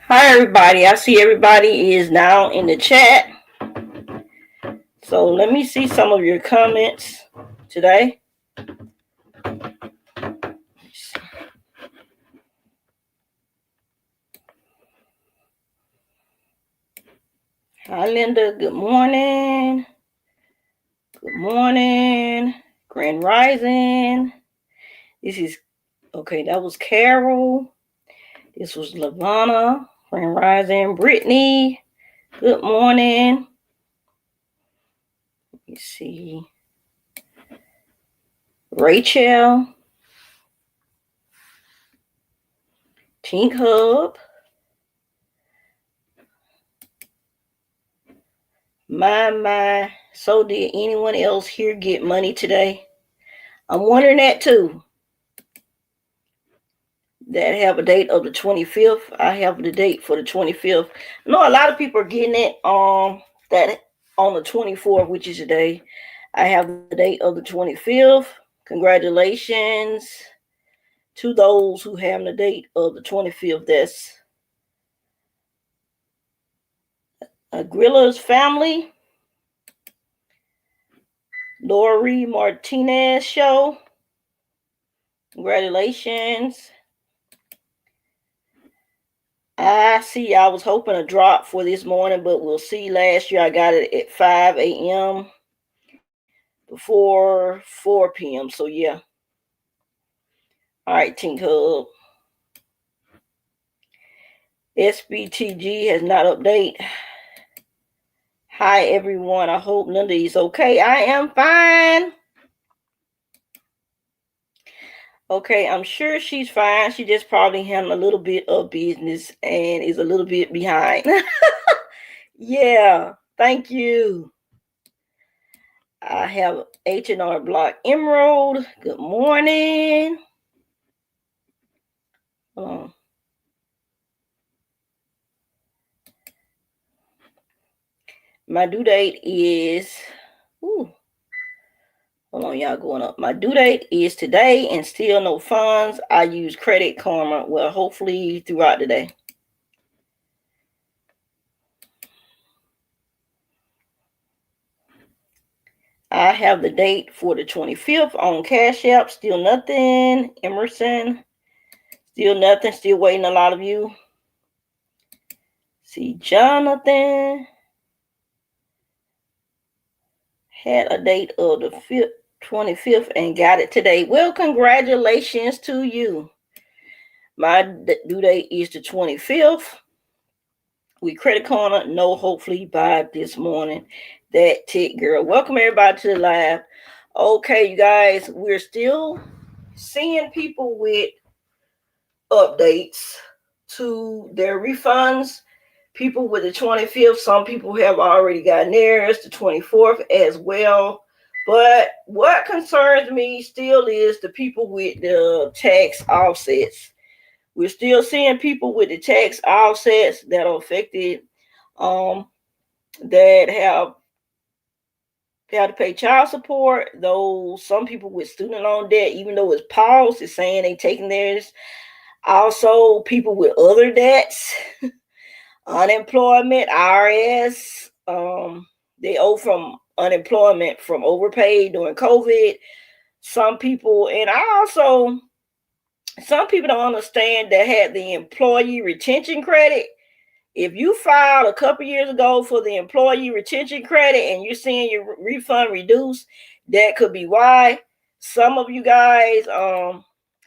Hi, everybody. I see everybody is now in the chat. So let me see some of your comments today. Hi, Linda. Good morning. Good morning. Grand Rising. This is, okay, that was Carol. This was Lavana. Grand Rising. Brittany. Good morning. Let me see. Rachel. Tink Hub. My. So did anyone else here get money today? I'm wondering that too. That have a date of the 25th. I have the date for the 25th. I know a lot of people are getting it that on the 24th, which is today. I have the date of the 25th. Congratulations to those who have the date of the 25th. That's Grilla's family. Lori Martinez show. Congratulations. I see. I was hoping a drop for this morning, but we'll see. Last year I got it at 5 a.m. before 4 p.m. So yeah. All right, Tink Hub. SBTG has not updated. Hi everyone. I hope Linda is okay. I am fine. Okay, I'm sure she's fine. She just probably handled a little bit of business and is a little bit behind. Yeah, thank you. I have H&R Block Emerald. Good morning. My due date is, hold on, y'all going up. My due date is today and still no funds. I use Credit Karma. Well, hopefully throughout the day. I have the date for the 25th on Cash App. Still nothing. Emerson. Still nothing. Still waiting, a lot of you. See, Jonathan had a date of the 25th and got it today. Well, congratulations to you. My due date is the 25th. We Credit Corner, no, hopefully by this morning. That tick girl. Welcome everybody to the live. Okay, you guys, we're still seeing people with updates to their refunds. People with the 25th, some people have already gotten theirs, the 24th as well. But what concerns me still is the people with the tax offsets. We're still seeing people with the tax offsets that are affected, that have to pay child support. Though some people with student loan debt, even though it's paused, is saying they taking theirs. Also, people with other debts, unemployment, IRS, they owe from unemployment from overpaid during COVID. Some people, and some people don't understand that had the employee retention credit. If you filed a couple years ago for the employee retention credit and you're seeing your refund reduced, that could be why. Some of you guys,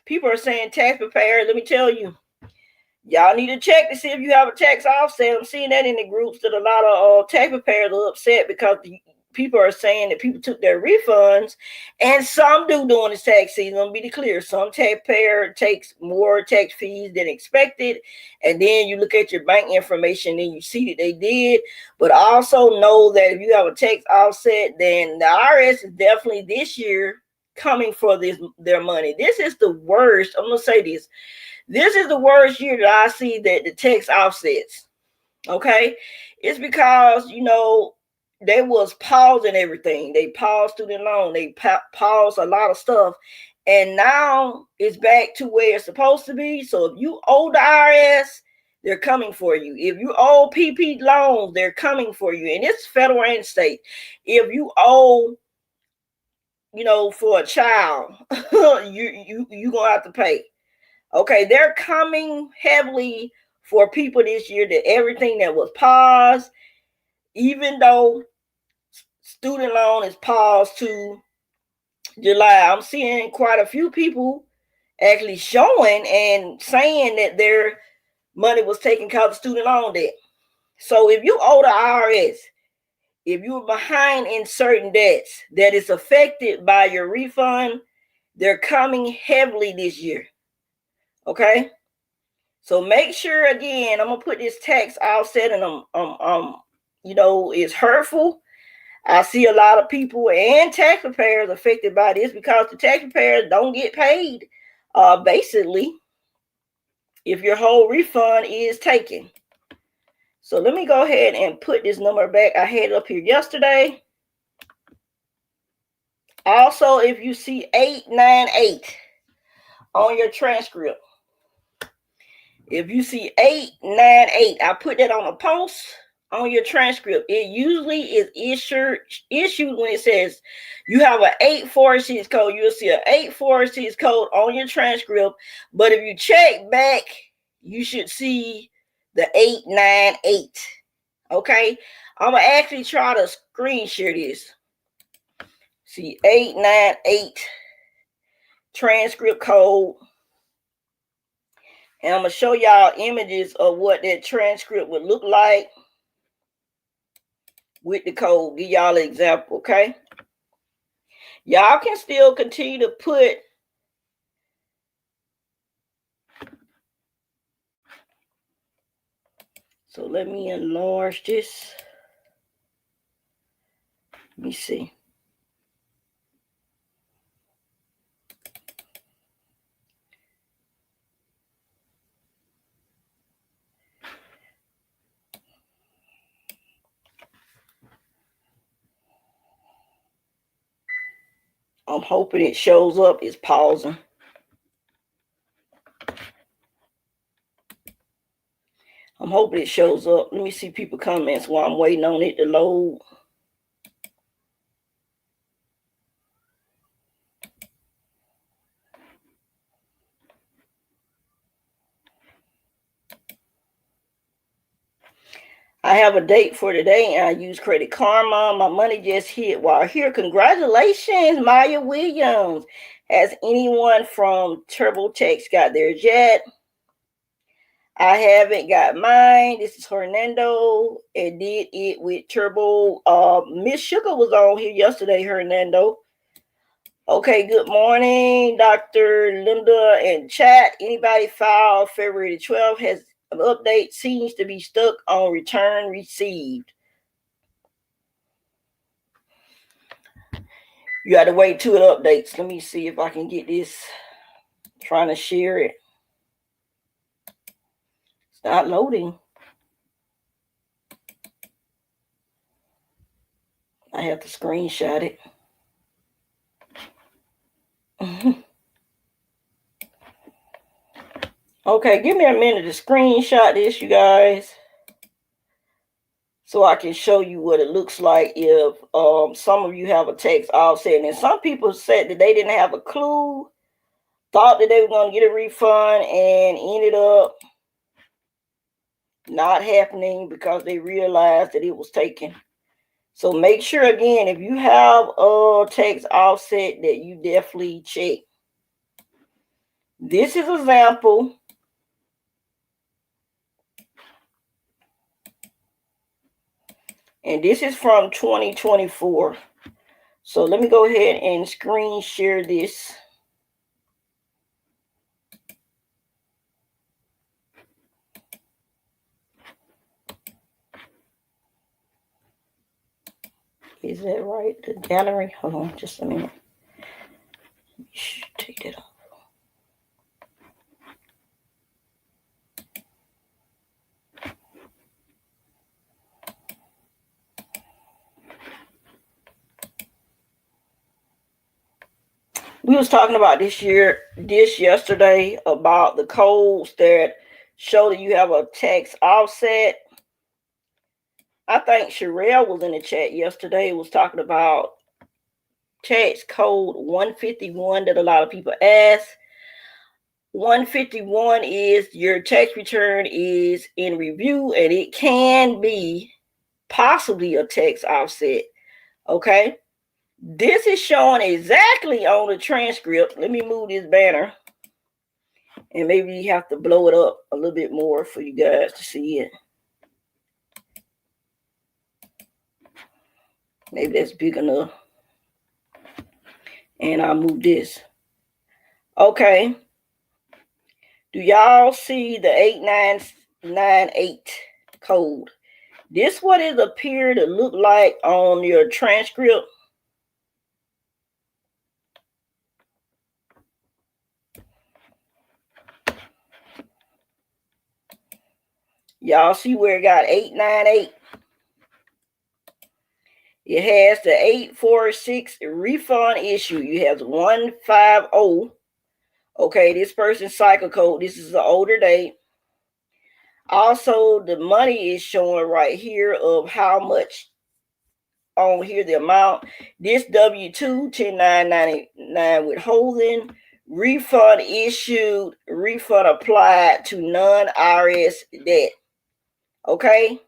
people are saying taxpayers. Let me tell you, y'all need to check to see if you have a tax offset. I'm seeing that in the groups that a lot of taxpayers are upset because people are saying that people took their refunds, and some do during this tax season. Let me be clear: some taxpayer takes more tax fees than expected, and then you look at your bank information and you see that they did. But also know that if you have a tax offset, then the IRS is definitely this year coming for their money. This is the worst. I'm gonna say this. This is the worst year that I see that the tax offsets. Okay, it's because they was pausing everything. They paused student loan. They paused a lot of stuff, and now it's back to where it's supposed to be. So if you owe the IRS, They're coming for you. If you owe PP loans, they're coming for you. And it's federal and state. If you owe, for a child, you gonna have to pay. Okay, they're coming heavily for people this year, that everything that was paused, even though student loan is paused to July. I'm seeing quite a few people actually showing and saying that their money was taken because of student loan debt. So if you owe the IRS, if you're behind in certain debts that is affected by your refund, they're coming heavily this year. Okay? So make sure, again, I'm gonna put this tax offset, and it's hurtful. I see a lot of people and taxpayers affected by this because the taxpayers don't get paid, basically, if your whole refund is taken. So let me go ahead and put this number back. I had it up here yesterday. Also, if you see 898 on your transcript, if you see 898, I put that on a post on your transcript. It usually is issued when it says you have an 846 code. You'll see an 846 code on your transcript. But if you check back, you should see the 898. Okay, I'm gonna actually try to screen share this. See, 898 transcript code. And I'm going to show y'all images of what that transcript would look like with the code. Give y'all an example, okay? Y'all can still continue to put so let me enlarge this. Let me see. I'm hoping it shows up. It's pausing. I'm hoping it shows up. Let me see people comments while I'm waiting on it to load. I have a date for today, and I use Credit Karma. My money just hit while here. Congratulations, Maya Williams. Has anyone from TurboTax got theirs yet? I haven't got mine. This is Hernando, and did it with Turbo. Miss Sugar was on here yesterday, Hernando. Okay, good morning, Dr. Linda and chat. Anybody filed February the 12th? Has an update seems to be stuck on return received. You got to wait till it updates. Let me see if I can get this. I'm trying to share it. It's not loading. I have to screenshot it. Okay, give me a minute to screenshot this, you guys, so I can show you what it looks like if some of you have a tax offset. And some people said that they didn't have a clue, thought that they were going to get a refund, and ended up not happening because they realized that it was taken. So make sure, again, if you have a tax offset, that you definitely check. This is an example. And this is from 2024. So let me go ahead and screen share this. Is that right? The gallery? Hold on just a minute. Take that off. We was talking about this yesterday, about the codes that show that you have a tax offset. I think Sherelle was in the chat yesterday, was talking about tax code 151 that a lot of people ask. 151 is your tax return is in review, and it can be possibly a tax offset. Okay, this is showing exactly on the transcript. Let me move this banner, and maybe you have to blow it up a little bit more for you guys to see it. Maybe that's big enough. And I'll move this. Okay. Do y'all see the 8998 code? This what it appear to look like on your transcript. Y'all see where it got 898? It has the 846 refund issue. You have 150. Okay, this person's cycle code. This is an older date. Also, the money is showing right here of how much on here, the amount. This W-2, 10999 withholding, refund issued, refund applied to non-IRS debt. Okay?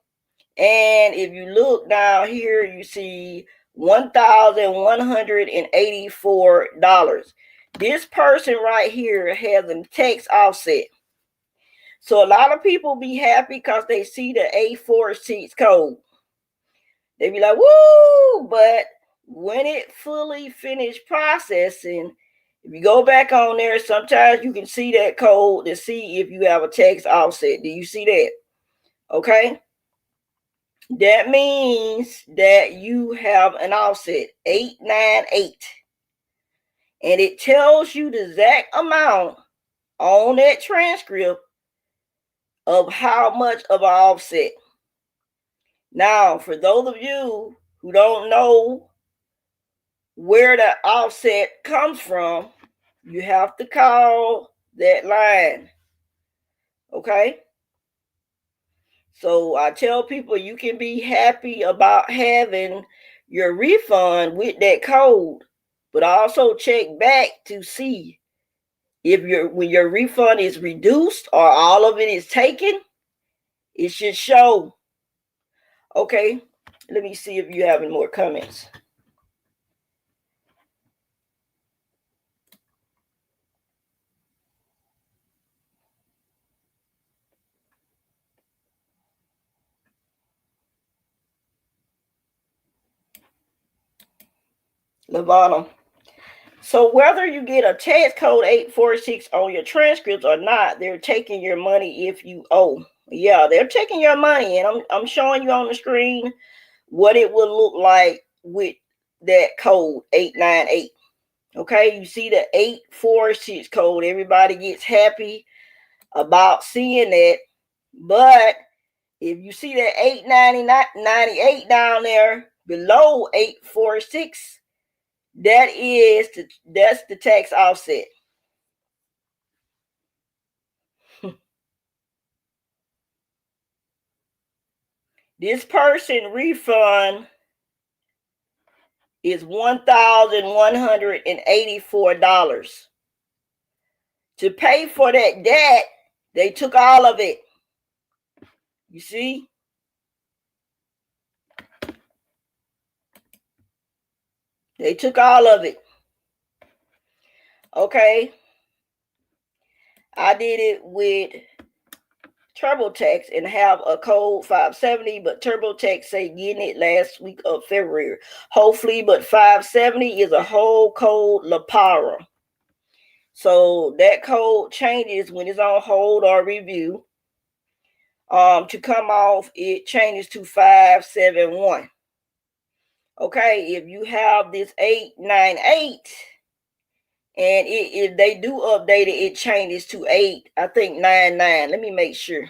And if you look down here, you see $1,184. This person right here has a tax offset. So a lot of people be happy because they see the A46 code. They be like, woo! But when it fully finished processing, if you go back on there, sometimes you can see that code to see if you have a tax offset. Do you see that? Okay. That means that you have an offset, 898. And it tells you the exact amount on that transcript of how much of an offset. Now, for those of you who don't know where the offset comes from, you have to call that line. Okay? So I tell people you can be happy about having your refund with that code, but also check back to see if when your refund is reduced or all of it is taken, it should show. Okay, let me see if you have any more comments. Lavana. So whether you get a tax code 846 on your transcripts or not, they're taking your money if you owe. Yeah, they're taking your money, and I'm showing you on the screen what it would look like with that code 898. Okay, you see the 846 code. Everybody gets happy about seeing that. But if you see that 898 down there below 846, that's the tax offset. This person refund is $1,184. To pay for that debt, they took all of it. You see? They took all of it. Okay. I did it with TurboTax and have a code 570, but TurboTax say getting it last week of February. Hopefully, but 570 is a whole code LaPara. So that code changes when it's on hold or review. To come off, it changes to 571. Okay, if you have this 898 and if they do update it, it changes to 899. Let me make sure.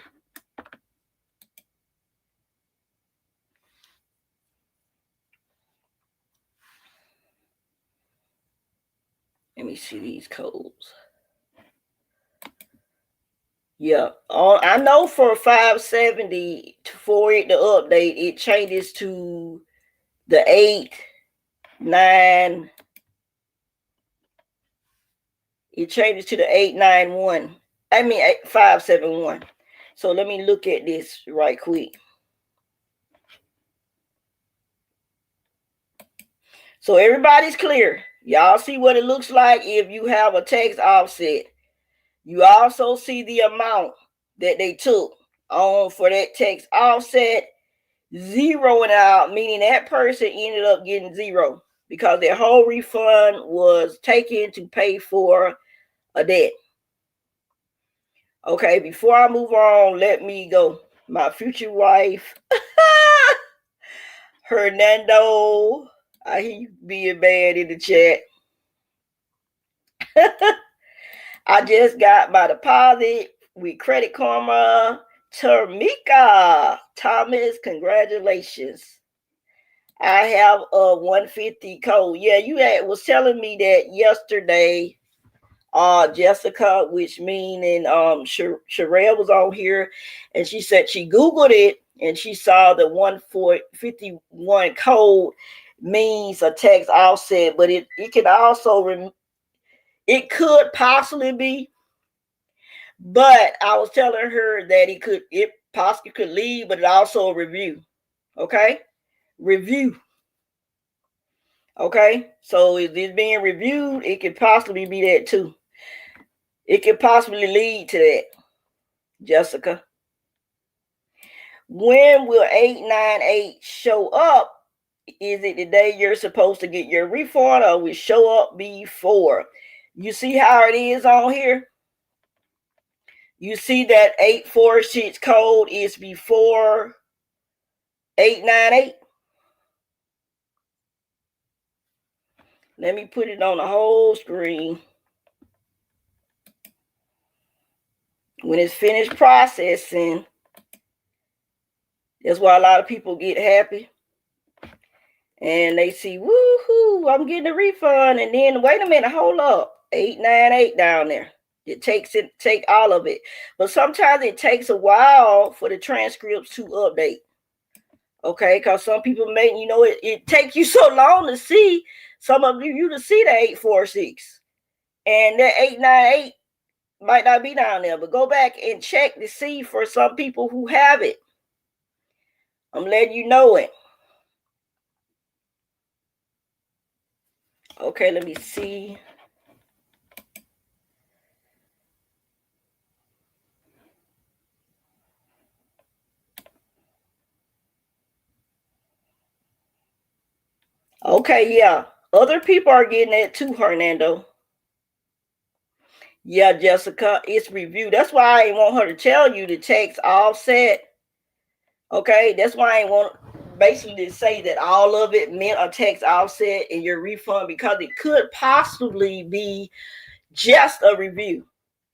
Let me see these codes. Yeah. I know for 570 for it to update, it changes to the 8-9. It changes to the 891. I mean 571. So let me look at this right quick. So everybody's clear. Y'all see what it looks like if you have a tax offset. You also see the amount that they took on for that tax offset, zeroing out, meaning that person ended up getting zero because their whole refund was taken to pay for a debt. Okay, before I move on, let me go. My future wife, Hernando, I hear you being bad in the chat. I just got my deposit with Credit Karma. Tamika Thomas, congratulations. I have a 150 code. Yeah, you was telling me that yesterday, Jessica, which meaning Sherelle was on here, and she said she Googled it and she saw the 1451 code means a tax offset, but it could also it could possibly be, but I was telling her that it possibly could leave, but it also a review. Okay, review. Okay, so if it's being reviewed, it could possibly be that too. It could possibly lead to that, Jessica. When will 898 show up? Is it the day you're supposed to get your refund, or will it show up before? You see how it is on here? You see that 846 code is before 898? Let me put it on the whole screen. When it's finished processing, that's why a lot of people get happy. And they see, woohoo, I'm getting a refund. And then, wait a minute, hold up. 898 down there. Take all of it. But sometimes it takes a while for the transcripts to update. Okay, because some people may, it takes you so long to see, some of you to see the 846. And that 898 might not be down there, but go back and check to see for some people who have it. I'm letting you know it. Okay, let me see. Okay, yeah. Other people are getting it too, Hernando. Yeah, Jessica, it's reviewed. That's why I didn't want her to tell you the tax offset. Okay, that's why I didn't want basically to say that all of it meant a tax offset in your refund, because it could possibly be just a review.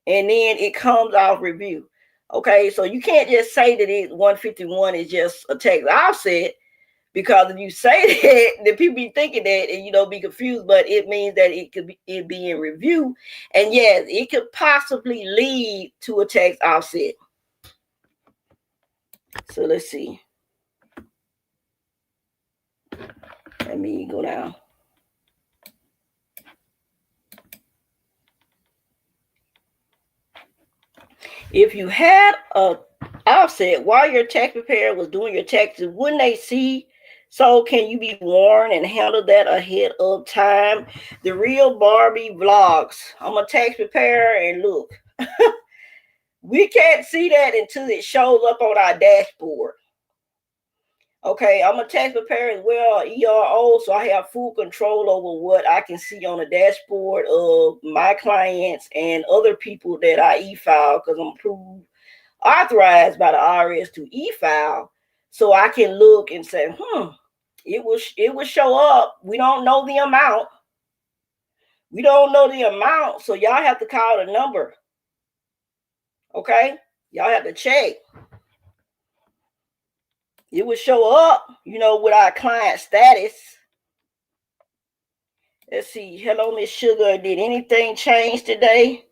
And then it comes off review. Okay, so you can't just say that 151 is just a tax offset, because if you say that, then people be thinking that and be confused, but it means that it could be in review. And yes, it could possibly lead to a tax offset. So let's see. Let me go down. If you had a offset while your tax preparer was doing your taxes, wouldn't they see? So can you be warned and handle that ahead of time? The Real Barbie Vlogs. I'm a tax preparer, and look, we can't see that until it shows up on our dashboard. Okay, I'm a tax preparer as well, ERO, so I have full control over what I can see on the dashboard of my clients and other people that I e-file, because I'm approved, authorized by the IRS to e-file, so I can look and say, it will show up. We don't know the amount. So y'all have to call the number. Okay, y'all have to check. It will show up, with our client status. Let's see. Hello, Miss Sugar. Did anything change today?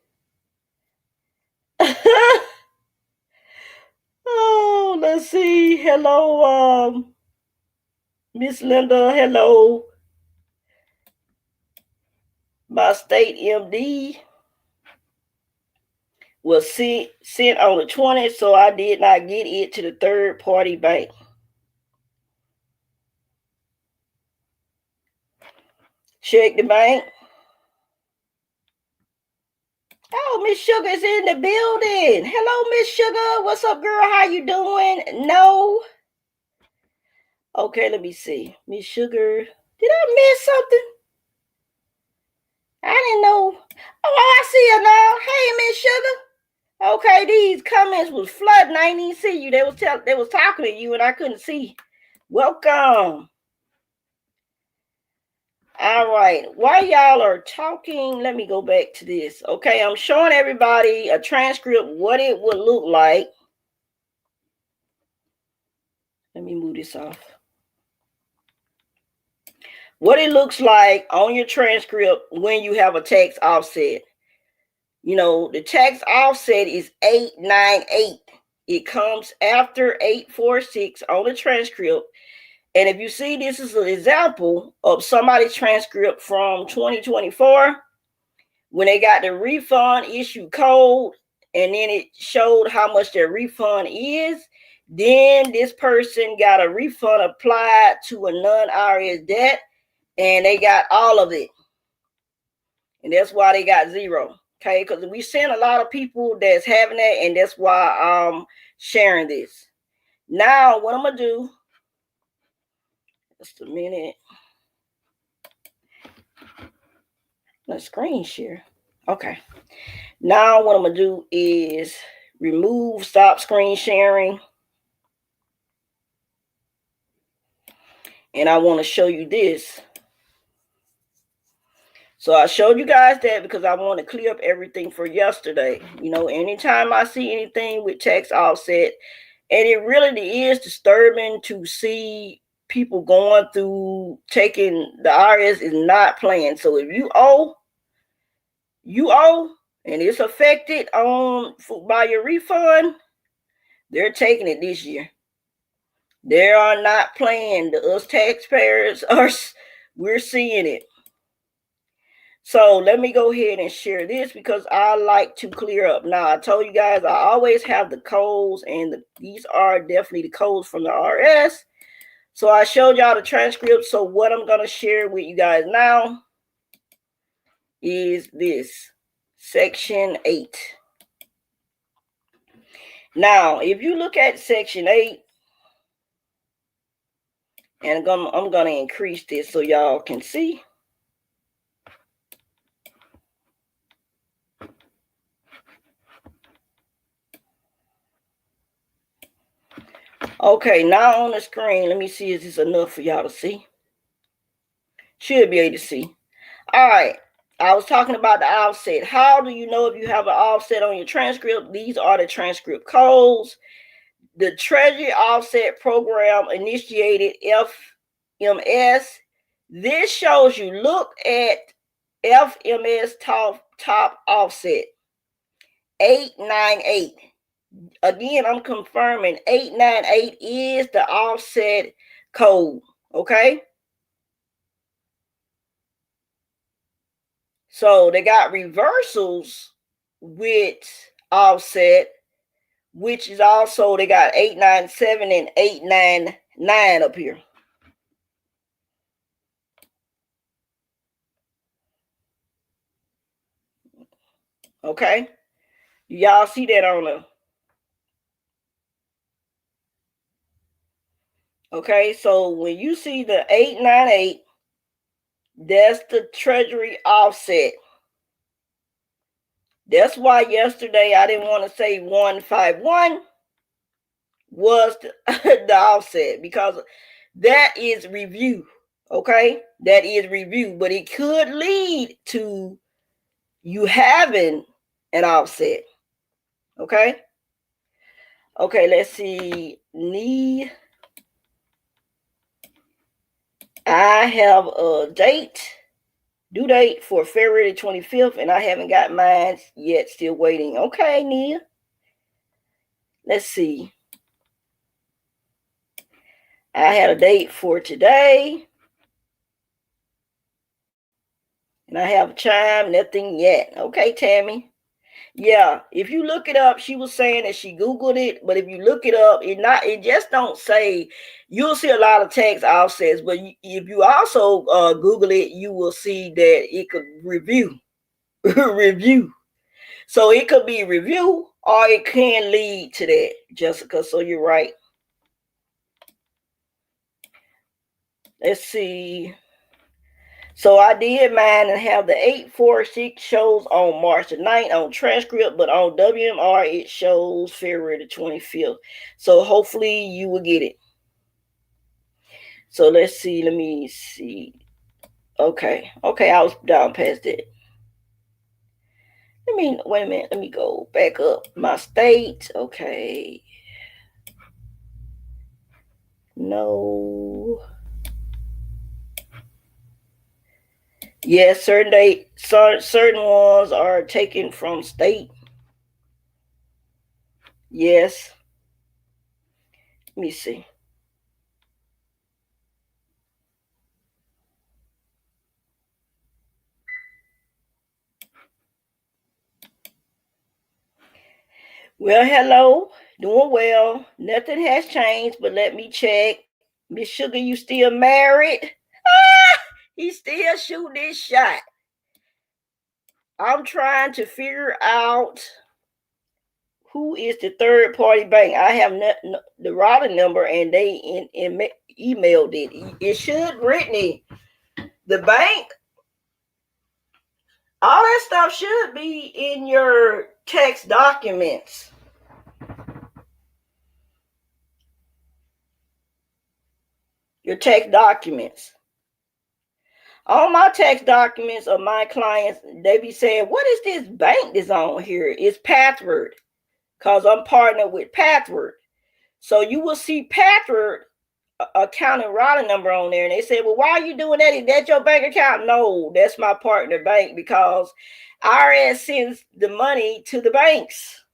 Oh, let's see. Hello, Miss Linda. Hello. My state MD was sent on the 20th, so I did not get it to the third party bank. Check the bank. Oh, Miss Sugar is in the building. Hello, Miss Sugar. What's up, girl? How you doing? No. Okay, let me see. Miss Sugar. Did I miss something? I didn't know. Oh, I see you now. Hey, Miss Sugar. Okay, these comments was flooding. I didn't even see you. They was talking to you, and I couldn't see. Welcome. All right. While y'all are talking, let me go back to this. Okay, I'm showing everybody a transcript, what it would look like. Let me move this off. What it looks like on your transcript when you have a tax offset. You know, the tax offset is 898. It comes after 846 on the transcript. And if you see, this is an example of somebody's transcript from 2024 when they got the refund issue code, and then it showed how much their refund is. Then this person got a refund applied to a non-IRS debt, and they got all of it. And that's why they got zero. Okay, because we seen a lot of people that's having that, and that's why I'm sharing this. Now, what I'm gonna do, just a minute. Let's screen share. Okay. Now what I'm gonna do is stop screen sharing. And I want to show you this. So I showed you guys that because I want to clear up everything for yesterday. You know, anytime I see anything with tax offset, and it really is disturbing to see people going through taking the IRS is not playing. So if you owe, and it's affected by your refund, they're taking it this year. They are not playing. Us taxpayers we're seeing it. So let me go ahead and share this because I like to clear up. Now, I told you guys I always have the codes, and these are definitely the codes from the IRS. So I showed y'all the transcript. So what I'm going to share with you guys now is this, Section 8. Now, if you look at Section 8, and I'm going to increase this so y'all can see. Okay, now on the screen, let me see if this is enough for y'all to see. Should be able to see. All right, I was talking about the offset. How do you know if you have an offset on your transcript? These are the transcript codes. The Treasury Offset Program initiated FMS. This shows you, look at FMS top offset, 898. Again, I'm confirming 898 is the offset code. Okay. So they got reversals with offset, which is also, they got 897 and 899 up here. Okay. Y'all see that on the. Okay, so when you see the 898, that's the Treasury offset. That's why yesterday I didn't want to say 151 was the offset, because that is review. Okay, that is review, but it could lead to you having an offset. Okay. Okay, let's see. I have a due date for February 25th, and I haven't got mine yet. Still waiting. Okay, Nia. Let's see. I had a date for today. And I have a chime, nothing yet. Okay, Tammy. Yeah, if you look it up, she was saying that she Googled it, but if you look it up, it just don't say. You'll see a lot of tax offsets, but if you also Google it, you will see that it could review. Review. So it could be review or it can lead to that, Jessica. So you're right. Let's see. So I did mine and have the 846 shows on March the 9th on transcript, but on WMR it shows February the 25th. So hopefully you will get it. So let's see. Let me see. Okay, I was down past it. Wait a minute. Let me go back up. My state. Okay. No. Yes, certain ones are taken from state. Yes. Let me see. Well, hello. Doing well. Nothing has changed, but let me check. Miss Sugar, you still married? He still shooting this shot. I'm trying to figure out who is the third party bank. I have the routing number, and they emailed it. It should, Brittany. The bank, all that stuff should be in your tax documents. Your tax documents. All my tax documents of my clients, they be saying, what is this bank that's on here? It's Pathward, because I'm partnered with Pathward. So you will see Pathward account and routing number on there. And they say, well, why are you doing that? Is that your bank account? No, that's my partner bank, because IRS sends the money to the banks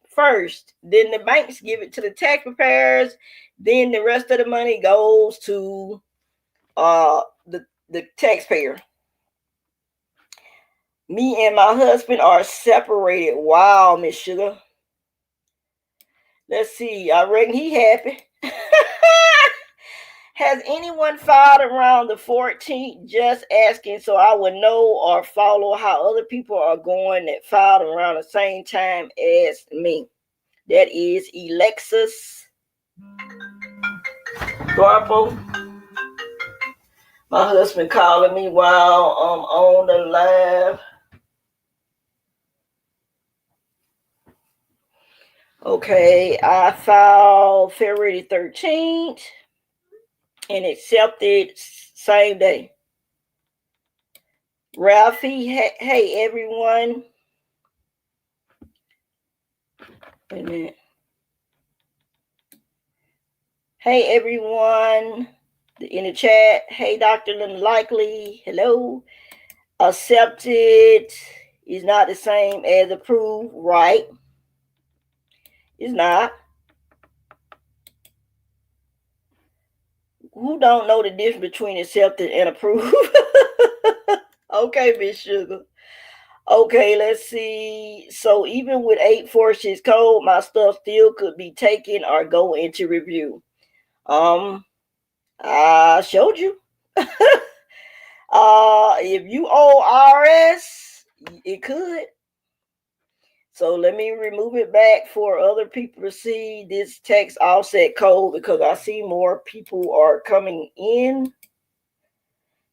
first. Then the banks give it to the tax preparers. Then the rest of the money goes to the taxpayer. Me and my husband are separated. Wow, Miss Sugar. Let's see. I reckon he happy. Has anyone filed around the 14th? Just asking so I would know or follow how other people are going that filed around the same time as me. That is Alexis Garpo. My husband calling me while I'm on the live. Okay, I filed February 13th and accepted same day. Ralphie, hey everyone. Wait a minute. Hey everyone in the chat. Hey Dr. Lynn Likely. Hello. Accepted is not the same as approved, right? It's not. Who don't know the difference between accepted and approved? Okay, Miss Sugar. Okay, let's see. So even with 846 code, my stuff still could be taken or go into review. I showed you. If you owe IRS, it could. So let me remove it back for other people to see this tax offset code, because I see more people are coming in.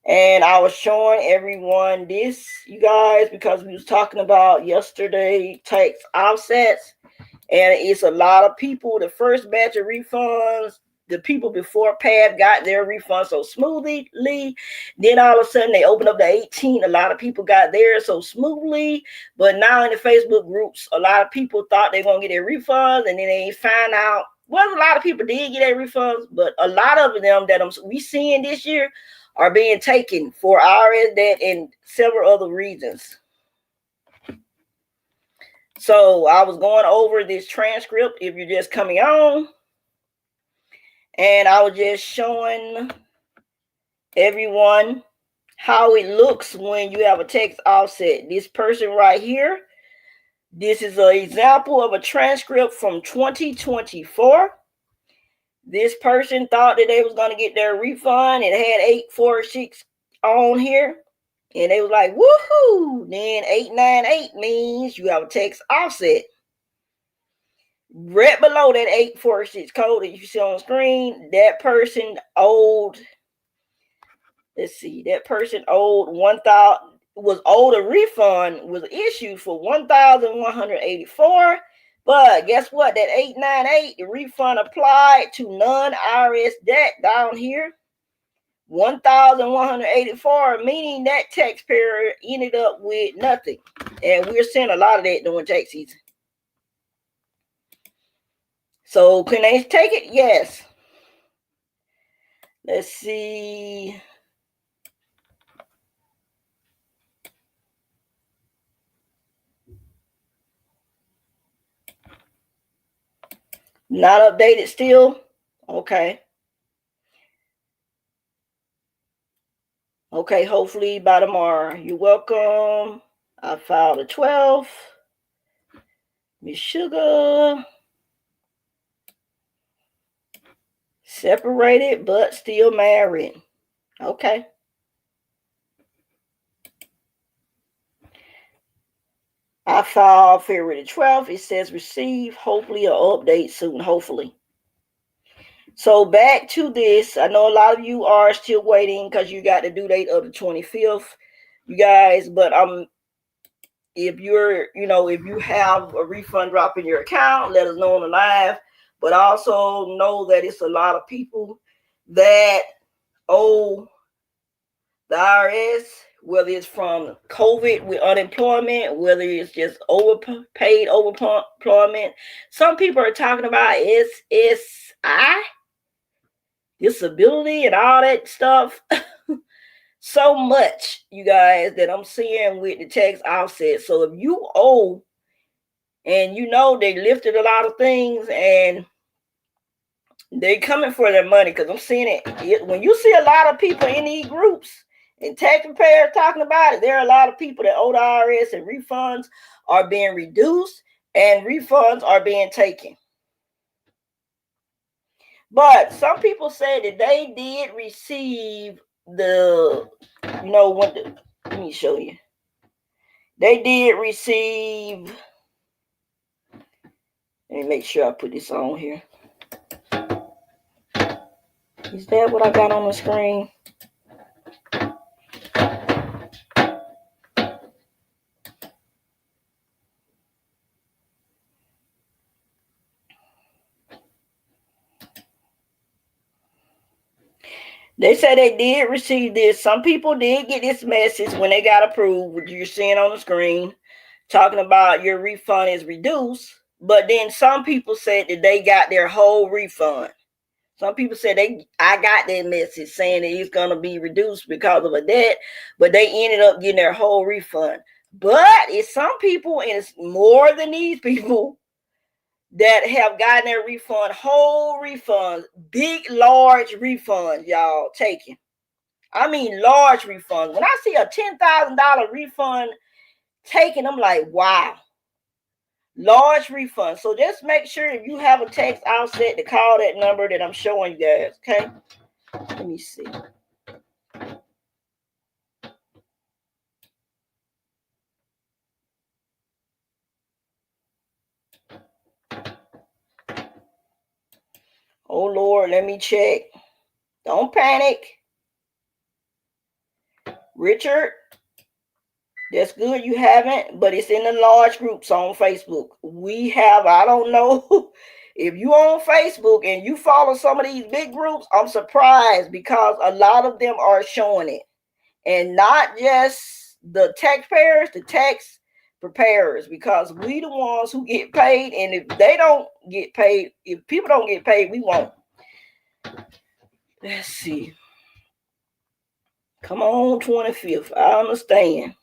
And I was showing everyone this, you guys, because we was talking about yesterday tax offsets. And it's a lot of people. The first batch of refunds, the people before PAB got their refunds so smoothly. Then all of a sudden they opened up the 18. A lot of people got theirs so smoothly. But now in the Facebook groups, a lot of people thought they were going to get their refunds, and then they find out. Well, a lot of people did get their refunds, but a lot of them that we seeing this year are being taken for IRS debt and several other reasons. So I was going over this transcript if you're just coming on. And I was just showing everyone how it looks when you have a text offset. This person right here, this is an example of a transcript from 2024. This person thought that they was going to get their refund. It had 846 on here. And they was like, woohoo! Then 898 means you have a text offset. Right below that 846 code that you see on the screen, that person owed, let's see, that person owed 1,000, was owed a refund, was issued for 1,184. But guess what? That 898, the refund applied to non-IRS debt down here, 1,184, meaning that taxpayer ended up with nothing. And we're seeing a lot of that during tax season. So can they take it? Yes. Let's see. Not updated still? Okay. Okay, hopefully by tomorrow. You're welcome. I filed the 12th. Miss Sugar. Separated but still married. Okay. I filed February the 12th. It says receive. Hopefully an update soon. Hopefully. So back to this. I know a lot of you are still waiting because you got the due date of the 25th. You guys, but if you're, if you have a refund drop in your account, let us know on the live. But also know that it's a lot of people that owe the IRS, whether it's from COVID with unemployment, whether it's just overpaid overemployment. Some people are talking about SSI, disability, and all that stuff. So much, you guys, that I'm seeing with the tax offset. So if you owe, and they lifted a lot of things, and they coming for their money, because I'm seeing it. When you see a lot of people in these groups and taxpayers talking about it, there are a lot of people that owe the IRS, and refunds are being reduced and refunds are being taken. But some people say that they did receive let me show you. They did receive, let me make sure I put this on here. Is that what I got on the screen? They said they did receive this. Some people did get this message when they got approved, which you're seeing on the screen, talking about your refund is reduced. But then some people said that they got their whole refund. Some people said I got that message saying that it's going to be reduced because of a debt, but they ended up getting their whole refund. But it's some people, and it's more than these people, that have gotten their refund, whole refunds, big, large refunds, y'all taking. I mean, large refunds. When I see a $10,000 refund taken, I'm like, wow. Large refund. So just make sure if you have a text offset to call that number that I'm showing you guys. Okay. Let me see. Oh Lord, let me check. Don't panic. Richard, that's good you haven't, but it's in the large groups on Facebook. We have, I don't know. If you on Facebook and you follow some of these big groups, I'm surprised because a lot of them are showing it. And not just the taxpayers, the tax preparers, because we the ones who get paid. And if they don't get paid, if people don't get paid, we won't. Let's see. Come on, 25th. I understand.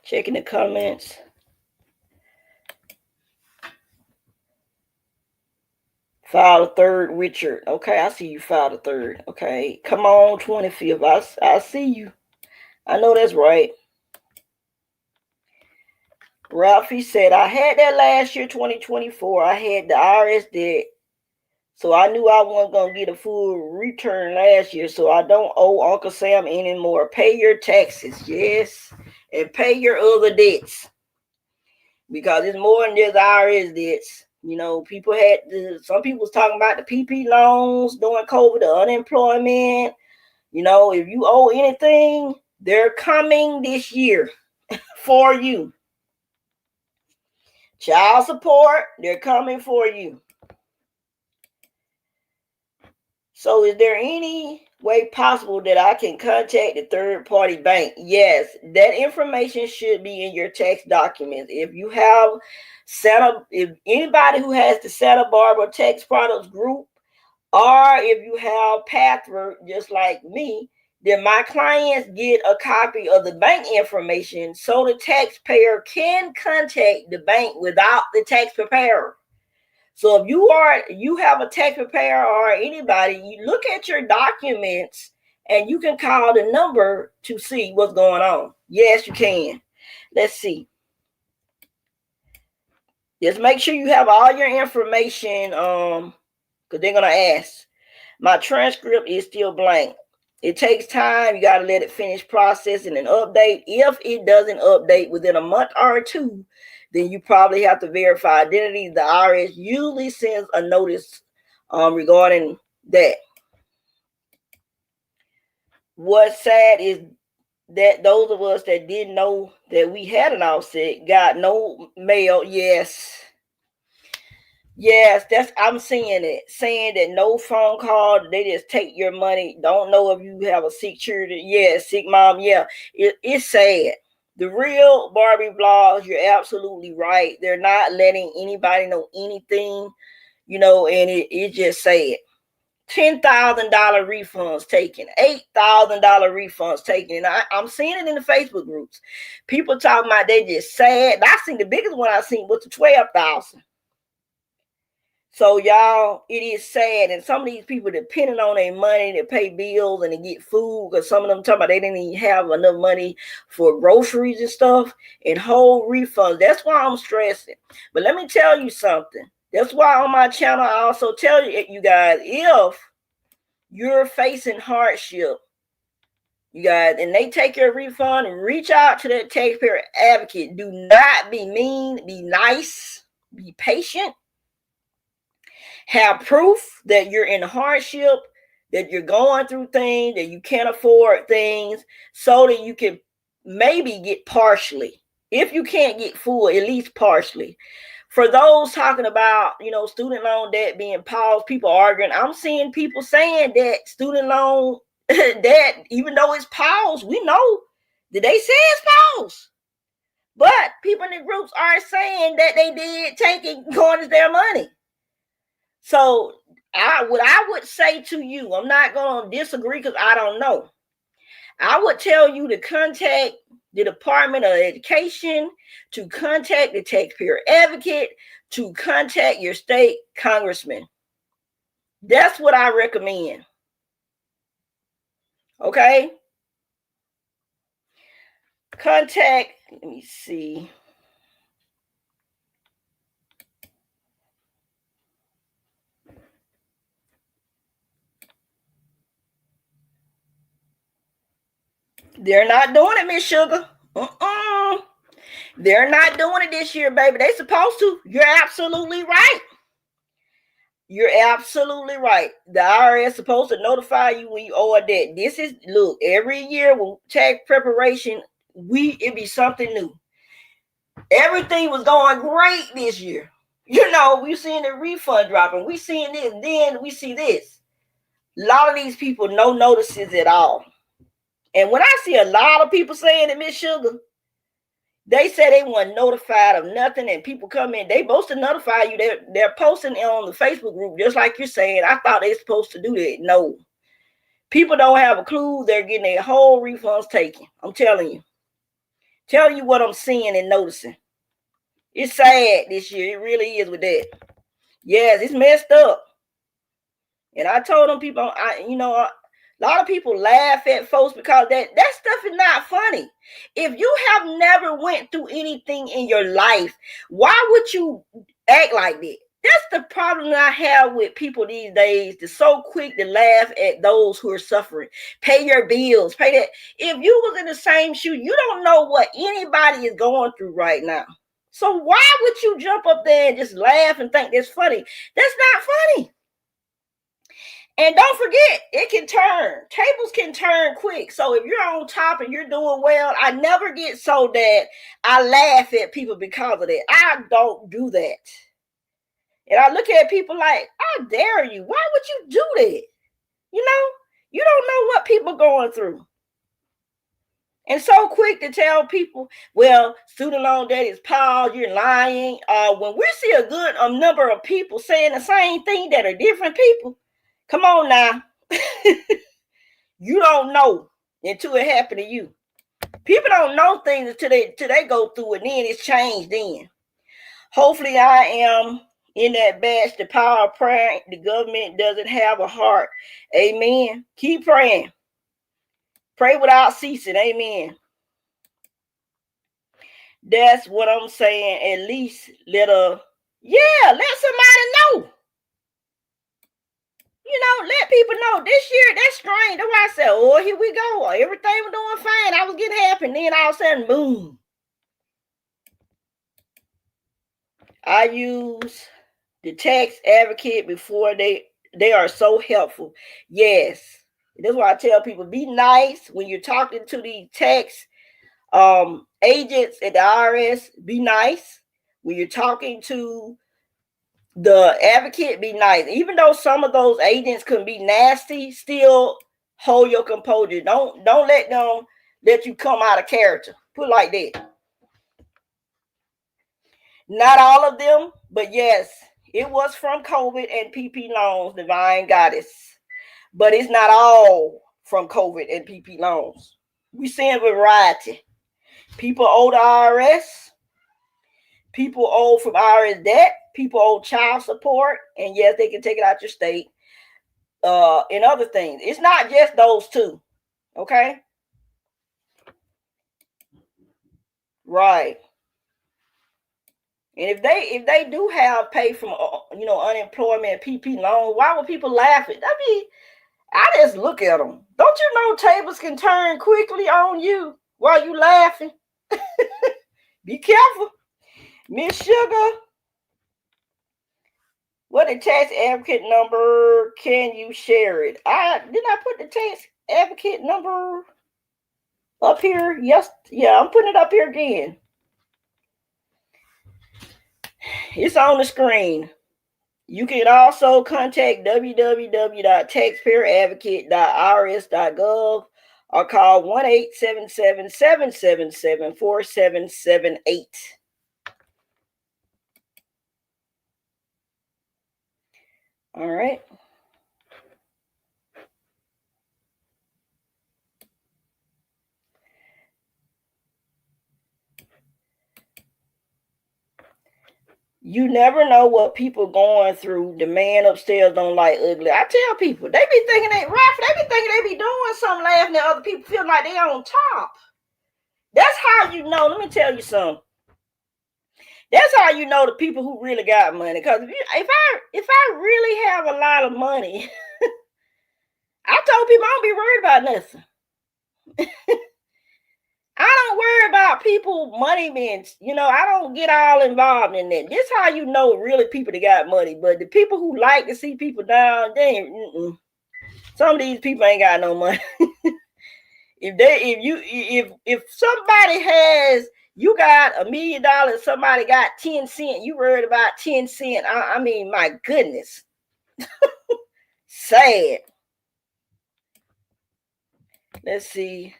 Checking the comments. File a third, Richard. Okay, I see you filed a third. Okay, come on, 25th. I see you. I know that's right. Ralphie said, I had that last year, 2024. I had the IRS debt. So I knew I wasn't going to get a full return last year. So I don't owe Uncle Sam anymore. Pay your taxes. Yes. And pay your other debts. Because it's more than just IRS debts. You know, some people was talking about the PP loans during COVID, the unemployment. You know, if you owe anything, they're coming this year for you. Child support, they're coming for you. So is there any way possible that I can contact the third-party bank? Yes, that information should be in your tax documents. If you have if anybody who has the Santa Barbara Tax Products Group, or if you have Pathwork, just like me, then my clients get a copy of the bank information so the taxpayer can contact the bank without the tax preparer. So if you have a tax preparer or anybody, you look at your documents and you can call the number to see what's going on. Yes, you can. Let's see. Just make sure you have all your information, because they're gonna ask. My transcript is still blank. It takes time. You got to let it finish processing and update. If it doesn't update within a month or two, then you probably have to verify identity. The IRS usually sends a notice regarding that. What's sad is that those of us that didn't know that we had an offset got no mail. Yes, I'm seeing it, saying that no phone call, they just take your money. Don't know if you have a sick children. Yeah, sick mom. Yeah, it's sad. The real Barbie blogs, you're absolutely right. They're not letting anybody know anything, you know, and it's just sad. $10,000 refunds taken, $8,000 refunds taken. And I'm seeing it in the Facebook groups. People talking about they just sad. I seen the biggest one I seen was the 12,000. So y'all, it is sad, and some of these people depending on their money to pay bills and to get food, because some of them talking about they didn't even have enough money for groceries and stuff and whole refunds. That's why I'm stressing. But let me tell you something. That's why on my channel I also tell you guys, if you're facing hardship, you guys, and they take your refund, reach out to that taxpayer advocate. Do not be mean, be nice, be patient. Have proof that you're in hardship, that you're going through things, that you can't afford things, so that you can maybe get partially. If you can't get full, at least partially. For those talking about, you know, student loan debt being paused, people arguing, I'm seeing people saying that student loan debt, even though it's paused, we know that they say it's paused. But people in the groups are saying that they did take it, going to their money. So what I would say to you, I'm not going to disagree because I don't know. I would tell you to contact the Department of Education, to contact the taxpayer advocate, to contact your state congressman. That's what I recommend. Okay? Contact, let me see. They're not doing it, Miss Sugar. They're not doing it this year, baby. They supposed to. You're absolutely right. You're absolutely right. The IRS is supposed to notify you when you owe a debt. This is, look, every year with tax preparation, it be something new. Everything was going great this year. You know, we seeing the refund dropping. We seeing this, then we see this. A lot of these people, no notices at all. And when I see a lot of people saying it, Miss Sugar, they say they weren't notified of nothing, and people come in, they supposed to notify you. They're posting on the Facebook group, just like you're saying. I thought they supposed to do that. No. People don't have a clue. They're getting their whole refunds taken. I'm telling you. Telling you what I'm seeing and noticing. It's sad this year. It really is with that. Yes, it's messed up. And I told them people, a lot of people laugh at folks because that stuff is not funny. If you have never went through anything in your life, why would you act like that? That's the problem I have with people these days. They're so quick to laugh at those who are suffering. Pay your bills, pay that. If you was in the same shoe, you don't know what anybody is going through right now. So why would you jump up there and just laugh and think that's funny? That's not funny. And don't forget, it can turn. Tables can turn quick. So if you're on top and you're doing well, I never get so that I laugh at people because of that. I don't do that. And I look at people like, I dare you. Why would you do that? You don't know what people are going through. And so quick to tell people, well, student loan debt is piled, you're lying. When we see a good number of people saying the same thing that are different people, come on now. You don't know until it happened to you. People don't know things until they go through it, and then it's changed then. Hopefully I am in that batch, the power of prayer. The government doesn't have a heart. Amen. Keep praying. Pray without ceasing. Amen. That's what I'm saying. At least let somebody know. Let people know this year, that's strange. That's why I said, oh, here we go. Everything was doing fine. I was getting happy. And then all of a sudden, boom. I use the tax advocate before they are so helpful. Yes. That's why I tell people, be nice when you're talking to the tax agents at the IRS. Be nice when you're talking to the advocate. Be nice. Even though some of those agents can be nasty, still hold your composure. Don't let them let you come out of character. Put it like that. Not all of them, but yes, it was from COVID and PP loans, Divine Goddess. But it's not all from COVID and PP loans. We seeing variety. People owe the IRS. People owe from IRS debt. People owe child support. And yes, they can take it out your state. And other things. It's not just those two. Okay? Right. And if they do have pay from unemployment PP loan, why would people laugh at? I just look at them. Don't you know tables can turn quickly on you while you laughing? Be careful. Miss Sugar, what the tax advocate number? Can you share it? I put the tax advocate number up here. Yes, yeah, I'm putting it up here again. It's on the screen. You can also contact www.taxpayeradvocate.irs.gov or call 1-877-777-4778. All right. You never know what people going through. The man upstairs don't like ugly. I tell people, they be thinking they rough. They be thinking they be doing something, laughing at other people, feel like they on top. That's how you know. Let me tell you something. That's how you know the people who really got money. Because if I really have a lot of money, I told people I don't be worried about nothing. I don't worry about people money being, I don't get all involved in that. This how you know really people that got money. But the people who like to see people down, some of these people ain't got no money. If somebody has, you got $1 million, somebody got 10 cents, you worried about 10 cents. I mean, my goodness. Sad. Let's see.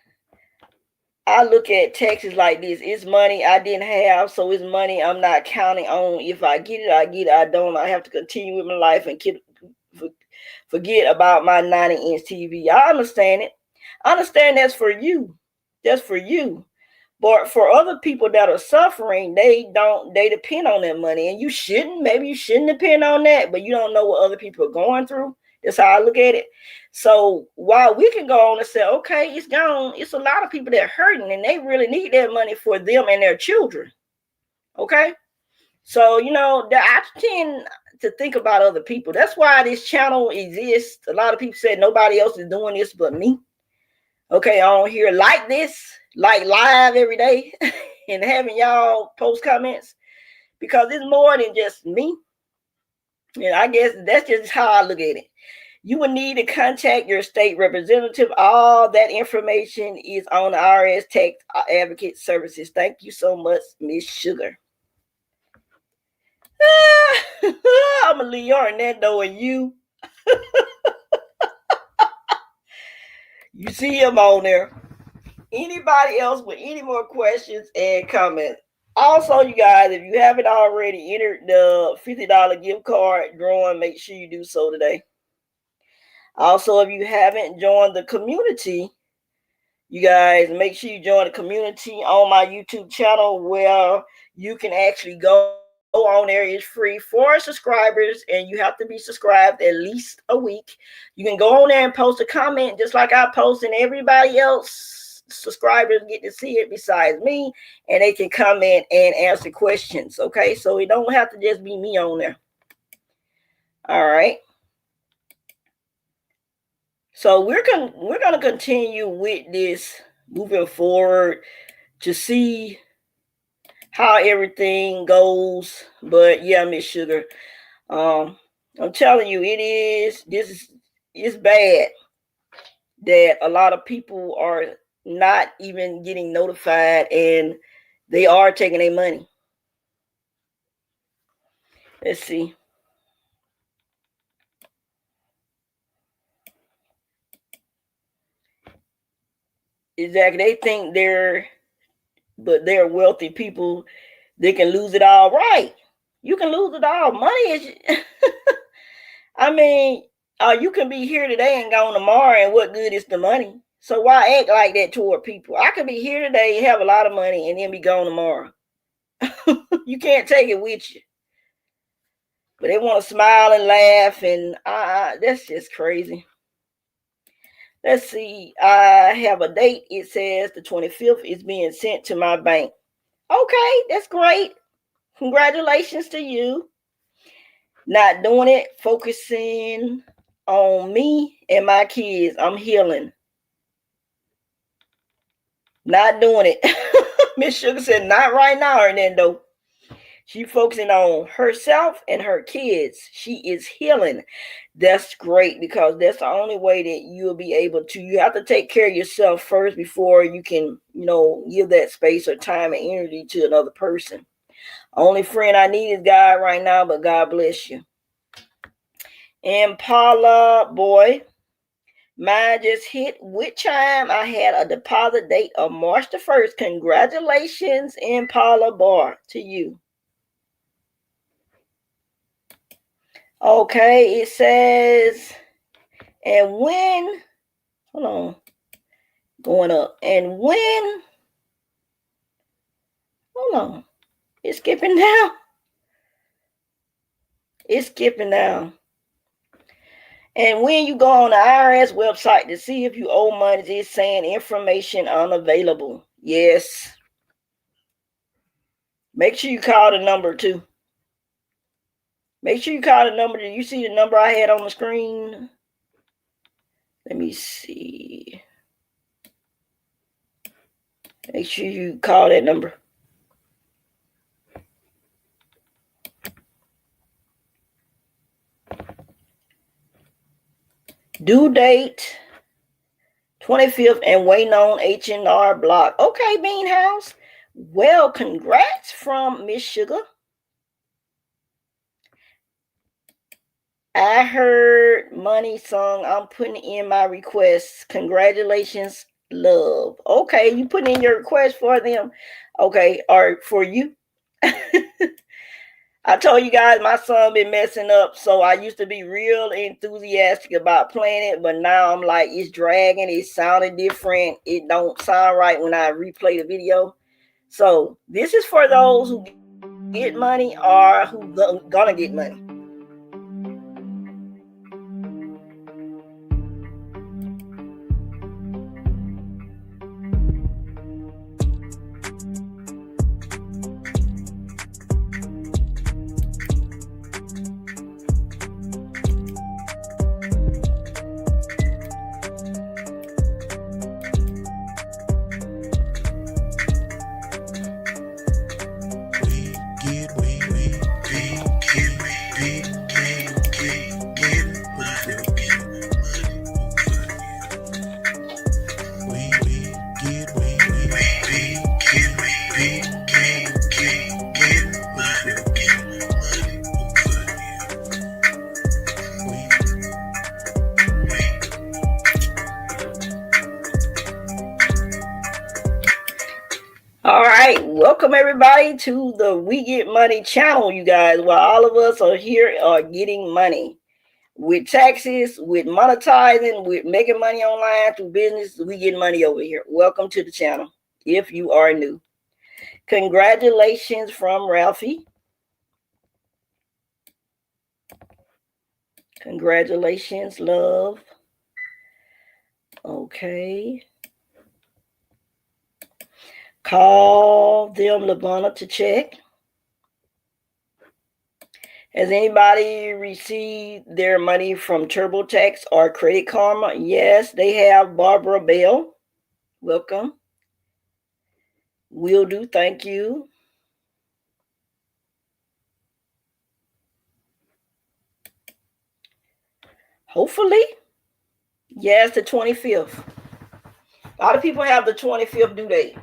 I look at taxes like this. It's money I didn't have, so it's money I'm not counting on. If I get it, I get it. I don't. I have to continue with my life and forget about my 90-inch TV. I understand it. I understand that's for you. That's for you. But for other people that are suffering, they depend on that money. And maybe you shouldn't depend on that, but you don't know what other people are going through. That's how I look at it. So while we can go on and say, okay, it's gone, it's a lot of people that are hurting and they really need that money for them and their children. Okay. So, I tend to think about other people. That's why this channel exists. A lot of people said nobody else is doing this but me. Okay, on here like this, like live every day and having y'all post comments, because it's more than just me. And I guess that's just how I look at it. You will need to contact your state representative. All that information is on the IRS Tax Advocate Services. Thank you so much, Miss Sugar. I'm going to leave Orlando and you. You see him on there. Anybody else with any more questions and comments? Also, you guys, if you haven't already entered the $50 gift card drawing, make sure you do so today. Also, if you haven't joined the community, you guys, make sure you join the community on my YouTube channel where you can actually go on there. It's free for subscribers and you have to be subscribed at least a week. You can go on there and post a comment just like I post, and everybody else, subscribers, get to see it besides me, and they can comment and answer questions. Okay, so it don't have to just be me on there. All right. So we're gonna continue with this moving forward to see how everything goes. But yeah, Miss Sugar, I'm telling you, it's bad that a lot of people are not even getting notified and they are taking their money. Let's see. Exactly. They think they're wealthy people. They can lose it all. Right. You can lose it all. Money is, I mean, you can be here today and gone tomorrow, and what good is the money? So why act like that toward people? I could be here today, have a lot of money, and then be gone tomorrow. You can't take it with you. But they want to smile and laugh, and that's just crazy. Let's see. I have a date. It says the 25th is being sent to my bank. Okay, that's great. Congratulations to you. Not doing it, focusing on me and my kids. I'm healing. Not doing it. Miss Sugar said, not right now, Hernando. She focusing on herself and her kids. She is healing. That's great, because that's the only way that you'll be able to. You have to take care of yourself first before you can, give that space or time and energy to another person. Only friend I need is God right now, but God bless you. Impala boy, mine just hit with chime. I had a deposit date of March the 1st. Congratulations, Impala bar, to you. Okay, it says, and when, hold on, going up, and when, hold on, it's skipping down. It's skipping down. And when you go on the IRS website to see if you owe money, it's saying information unavailable. Yes. Make sure you call the number too. Make sure you call the number. Do you see the number I had on the screen? Let me see. Make sure you call that number. Due date 25th and waiting on H&R Block. Okay, Bean House. Well, congrats from Miss Sugar. I heard money song. I'm putting in my requests. Congratulations, love. Okay, you put in your request for them. Okay, or for you. I told you guys my son been messing up, so I used to be real enthusiastic about playing it, but now I'm like, it's dragging, it sounded different, it don't sound right when I replay the video. So this is for those who get money or who gonna get money. right, welcome everybody to the We Get Money channel, you guys, where all of us are here are getting money. With taxes, with monetizing, with making money online through business, we get money over here. Welcome to the channel if you are new. Congratulations from Ralphie. Congratulations, love. Okay. Call them, Lavonna, to check. Has anybody received their money from TurboTax or Credit Karma? Yes, they have. Barbara Bell, welcome. Will do, thank you. Hopefully. Yes, the 25th. A lot of people have the 25th due date.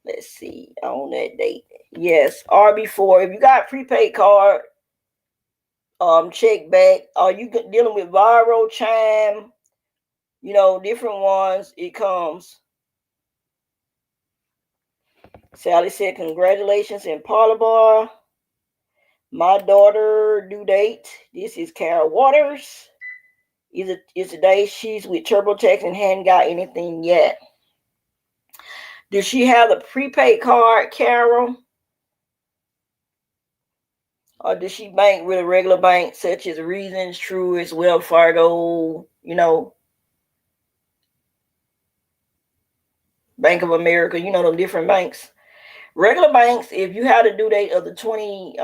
Let's see, on that date. Yes, RB4. If you got prepaid card, check back. Are you dealing with Viro, Chime, different ones? It comes. Sally said, congratulations in Parlabar. My daughter due date. This is Carol Waters. Is today she's with TurboTax and hadn't got anything yet. Does she have a prepaid card, Carol? Or does she bank with a regular bank such as Reasons, Truist, Wells Fargo, Bank of America, them different banks? Regular banks, if you have the due date of the 20,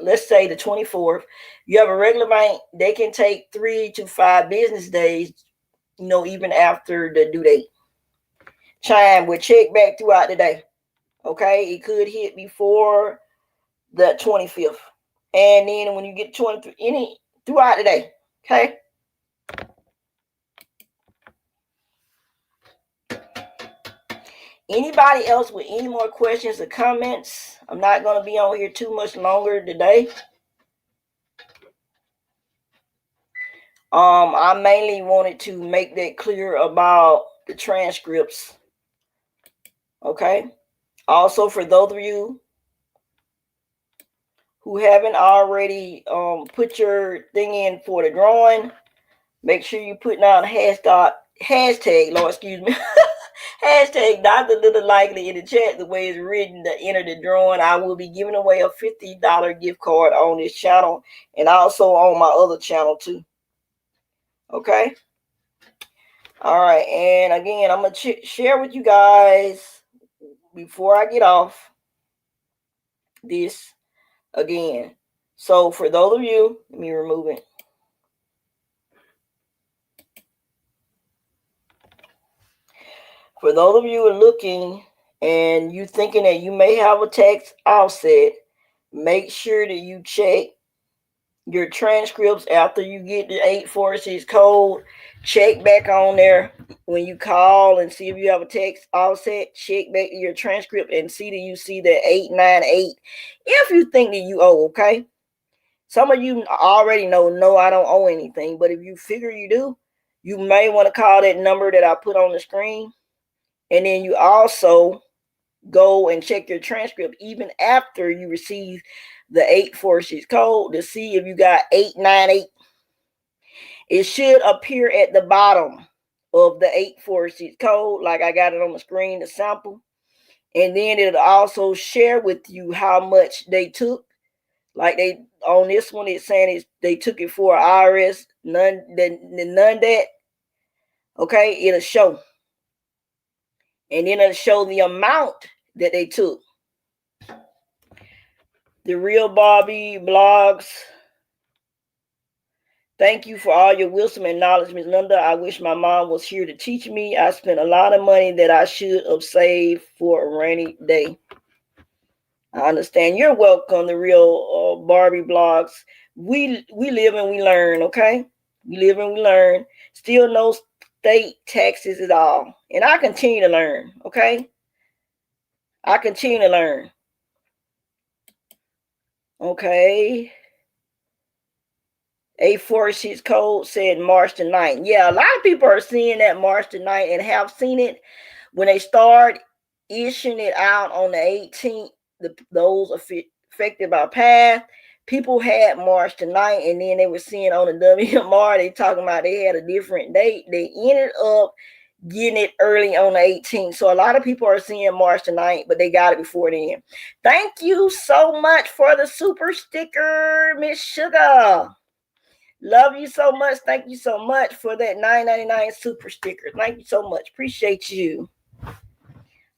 let's say the 24th, you have a regular bank, they can take 3 to 5 business days, even after the due date. Chime will check back throughout the day. Okay, it could hit before the 25th. And then when you get 23, throughout the day. Okay. Anybody else with any more questions or comments? I'm not going to be on here too much longer today. I mainly wanted to make that clear about the transcripts. Okay. Also, for those of you who haven't already put your thing in for the drawing, make sure you put down hashtag, Lord, excuse me. Hashtag Dr. Little Likely in the chat the way it's written to enter the drawing. I will be giving away a $50 gift card on this channel and also on my other channel too. Okay. All right. And again, I'm going to share with you guys before I get off this again. So for those of you, let me remove it. For those of you who are looking and you thinking that you may have a tax offset, make sure that you check your transcripts after you get the 846 code. Check back on there when you call and see if you have a tax offset. Check back your transcript and see that you see the 898 if you think that you owe. Okay, some of you already know, no, I don't owe anything, but if you figure you do, you may want to call that number that I put on the screen. And then you also go and check your transcript even after you receive the 846 code to see if you got 898. It should appear at the bottom of the 846 code, like I got it on the screen, the sample. And then it'll also share with you how much they took. Like they on this one, it's saying they took it for IRS, none that. Okay, it'll show. And then it'll show the amount that they took. The Real Barbie blogs. Thank you for all your wisdom and knowledge, Ms. Linda. I wish my mom was here to teach me. I spent a lot of money that I should have saved for a rainy day. I understand. You're welcome, the Real Barbie blogs. We live and we learn, okay? We live and we learn. Still no state taxes at all. And I continue to learn, okay? I continue to learn. Okay. 846 code said March the 9th. Yeah, a lot of people are seeing that March the 9th and have seen it. When they start issuing it out on the 18th, those affected by PATH, people had March the 9th, and then they were seeing on the WMR, they talking about they had a different date. They ended up getting it early on the 18th. So a lot of people are seeing March the 9th, but they got it before then. Thank you so much for the super sticker, Miss Sugar. Love you so much. Thank you so much for that $9.99 super sticker. Thank you so much. Appreciate you.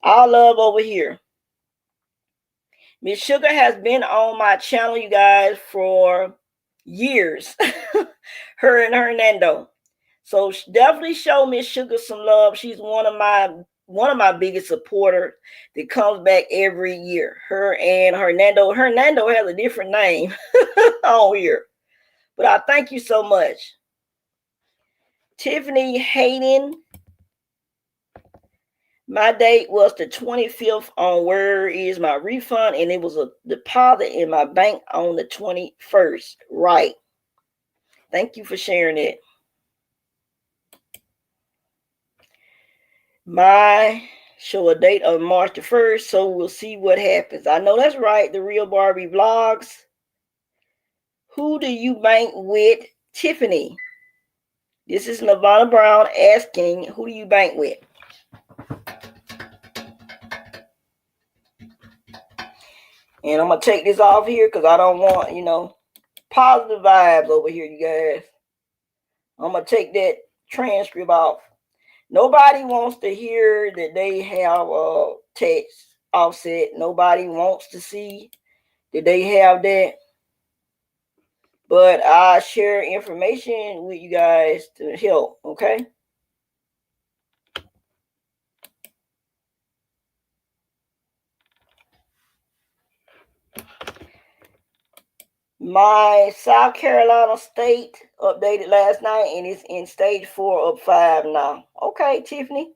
All love over here. Miss Sugar has been on my channel, you guys, for years. Her and Hernando. So definitely show Miss Sugar some love. She's one of my biggest supporters that comes back every year. Her and Hernando. Hernando has a different name on here. But I thank you so much. Tiffany Hayden. My date was the 25th on where is my refund, and it was a deposit in my bank on the 21st. Right. Thank you for sharing it. My show a date of March the 1st, so we'll see what happens. I know that's right, the Real Barbie Vlogs. Who do you bank with, Tiffany? This is Nirvana Brown asking, who do you bank with? And I'm going to take this off here because I don't want, positive vibes over here, you guys. I'm going to take that transcript off. Nobody wants to hear that they have a tax offset. Nobody wants to see that they have that. But I share information with you guys to help, okay? My South Carolina state updated last night, and it's in stage 4 of 5 now. Okay, Tiffany.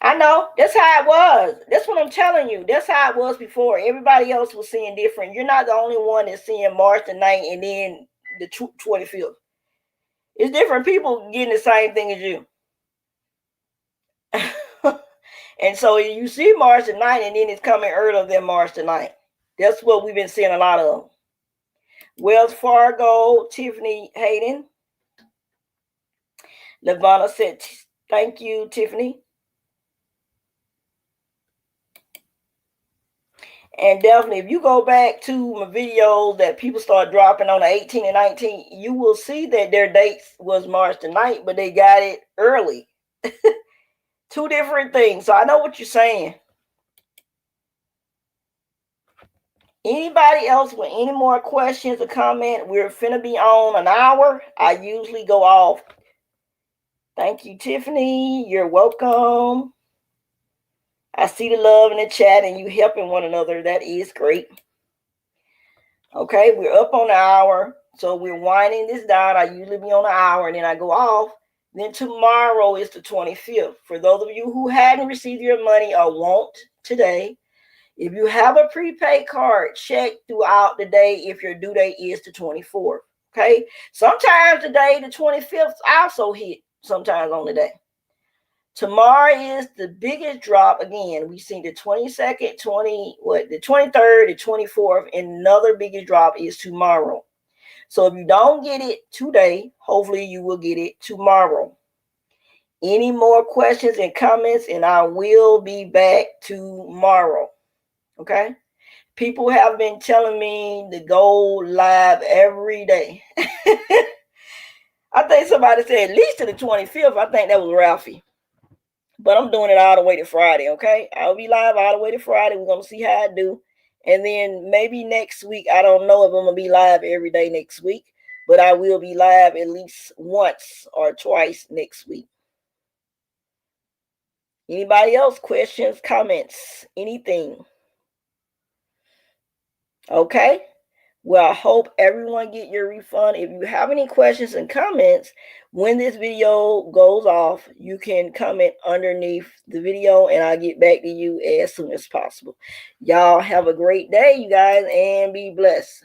I know. That's how it was. That's what I'm telling you. That's how it was before. Everybody else was seeing different. You're not the only one that's seeing March the 9th and then the 25th. It's different people getting the same thing as you. And so you see March the 9th, and then it's coming earlier than March the 9th. That's what we've been seeing a lot of. Wells Fargo, Tiffany Hayden. Levana said, thank you, Tiffany. And definitely, if you go back to my videos that people start dropping on the 18 and 19, you will see that their dates was March the 9th, but they got it early. Two different things. So I know what you're saying. Anybody else with any more questions or comment? We're finna be on an hour. I usually go off. Thank you, Tiffany. You're welcome. I see the love in the chat and you helping one another. That is great. Okay, we're up on the hour. So we're winding this down. I usually be on an hour and then I go off. Then tomorrow is the 25th. For those of you who hadn't received your money or won't today, if you have a prepaid card, check throughout the day if your due date is the 24th. Okay. Sometimes the day, the 25th, also hit sometimes on the day. Tomorrow is the biggest drop. Again, we see the 22nd, the 23rd, the 24th, and another biggest drop is tomorrow. So if you don't get it today, hopefully you will get it tomorrow. Any more questions and comments, and I will be back tomorrow. Okay? People have been telling me to go live every day. I think somebody said at least to the 25th. I think that was Ralphie. But I'm doing it all the way to Friday, okay? I'll be live all the way to Friday. We're going to see how I do. And then maybe next week, I don't know if I'm going to be live every day next week, but I will be live at least once or twice next week. Anybody else? Questions, comments, anything? Okay. Well, I hope everyone get your refund. If you have any questions and comments, when this video goes off, you can comment underneath the video and I'll get back to you as soon as possible. Y'all have a great day, you guys, and be blessed.